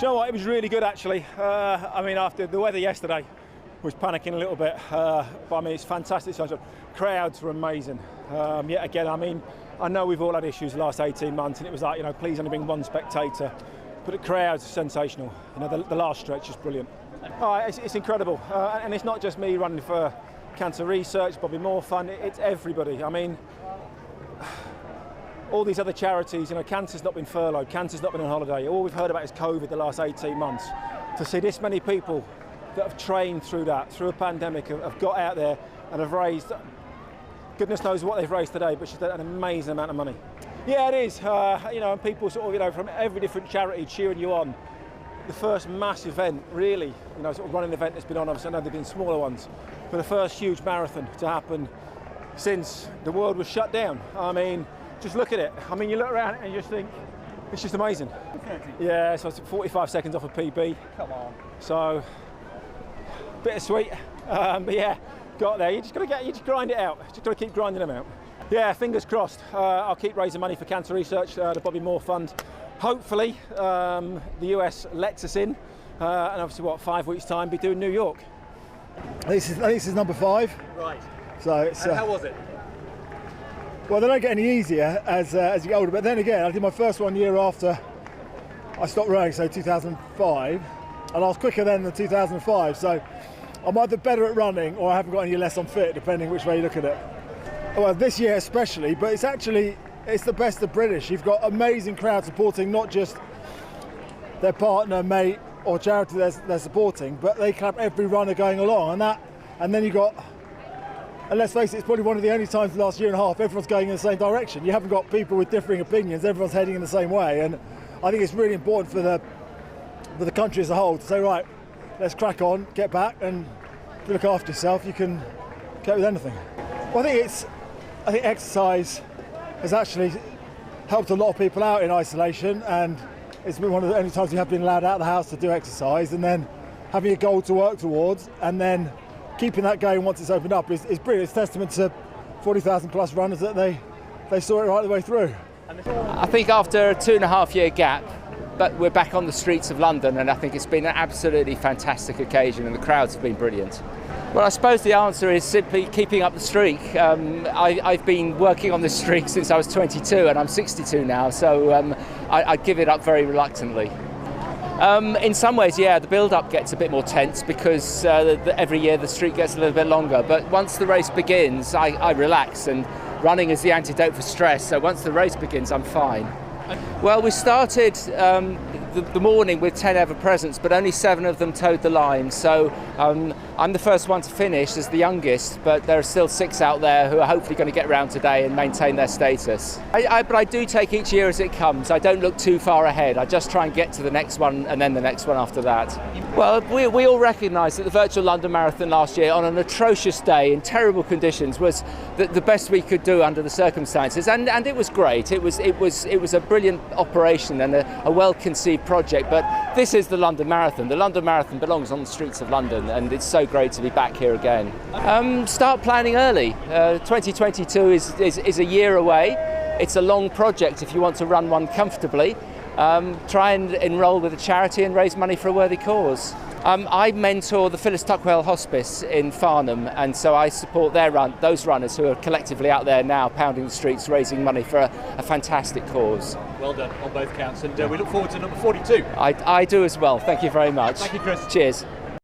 you know what? It was really good actually. I mean, after the weather yesterday, was panicking a little bit, but I mean, it's fantastic sunshine. Crowds were amazing. Yet again, I mean, I know we've all had issues the last 18 months, and it was like, you know, please only bring one spectator. But the crowds are sensational. You know, the last stretch is brilliant. Oh, it's incredible, and it's not just me running for cancer research, Bobby Mumford, it's everybody. I mean, all these other charities, you know, cancer's not been furloughed, cancer's not been on holiday. All we've heard about is COVID the last 18 months. To see this many people that have trained through that, through a pandemic, have got out there and have raised, goodness knows what they've raised today, but she's done an amazing amount of money. Yeah, it is. You know, and people sort of, you know, from every different charity cheering you on. The first mass event, really, you know, sort of running event that's been on. Obviously, I know there've been smaller ones, but the first huge marathon to happen since the world was shut down. I mean, just look at it. I mean, you look around and you just think, it's just amazing. Yeah, so it's 45 seconds off a PB. Come on. So, bittersweet, but yeah, got there. You just grind it out. Just got to keep grinding them out. Yeah, fingers crossed. I'll keep raising money for cancer research, the Bobby Mumford Fund. Hopefully, the US lets us in, and obviously, 5 weeks' time, be doing New York. This is number 5. Right. So it's. And how was it? Well, they don't get any easier as you get older. But then again, I did my first one year after I stopped running, so 2005, and I was quicker then than 2005. So I'm either better at running or I haven't got any less unfit, depending which way you look at it. Well, this year especially, but it's the best of British. You've got amazing crowd supporting not just their partner, mate, or charity they're supporting, but they clap every runner going along, and then you got. And let's face it, it's probably one of the only times in the last year and a half everyone's going in the same direction. You haven't got people with differing opinions, everyone's heading in the same way, and I think it's really important for the country as a whole to say, right, let's crack on, get back, and if you look after yourself, you can get with anything. Well, I think exercise has actually helped a lot of people out in isolation, and it's been one of the only times you have been allowed out of the house to do exercise, and then having a goal to work towards, and then keeping that going once it's opened up is brilliant. It's testament to 40,000 plus runners that they saw it right the way through. I think after a 2.5 year gap, but we're back on the streets of London, and I think it's been an absolutely fantastic occasion, and the crowds have been brilliant. Well, I suppose the answer is simply keeping up the streak. I've been working on this streak since I was 22, and I'm 62 now, so I give it up very reluctantly. In some ways, yeah, the build-up gets a bit more tense because every year the streak gets a little bit longer. But once the race begins, I relax, and running is the antidote for stress. So once the race begins, I'm fine. Well, we started the morning with 10 ever-presents, but only 7 of them towed the line. So I'm the first one to finish as the youngest, but there are still 6 out there who are hopefully going to get round today and maintain their status. But I do take each year as it comes. I don't look too far ahead. I just try and get to the next one and then the next one after that. Well, we all recognise that the virtual London Marathon last year, on an atrocious day in terrible conditions, was the best we could do under the circumstances, and it was great. It was a brilliant operation and a well-conceived project, but this is the London Marathon. The London Marathon belongs on the streets of London, and it's so great to be back here again. Start planning early. 2022 is a year away. It's a long project if you want to run one comfortably. Try and enrol with a charity and raise money for a worthy cause. I mentor the Phyllis Tuckwell Hospice in Farnham, and so I support those runners who are collectively out there now pounding the streets raising money for a fantastic cause. Well done on both counts, and we look forward to number 42. I do as well. Thank you very much. Thank you, Chris. Cheers.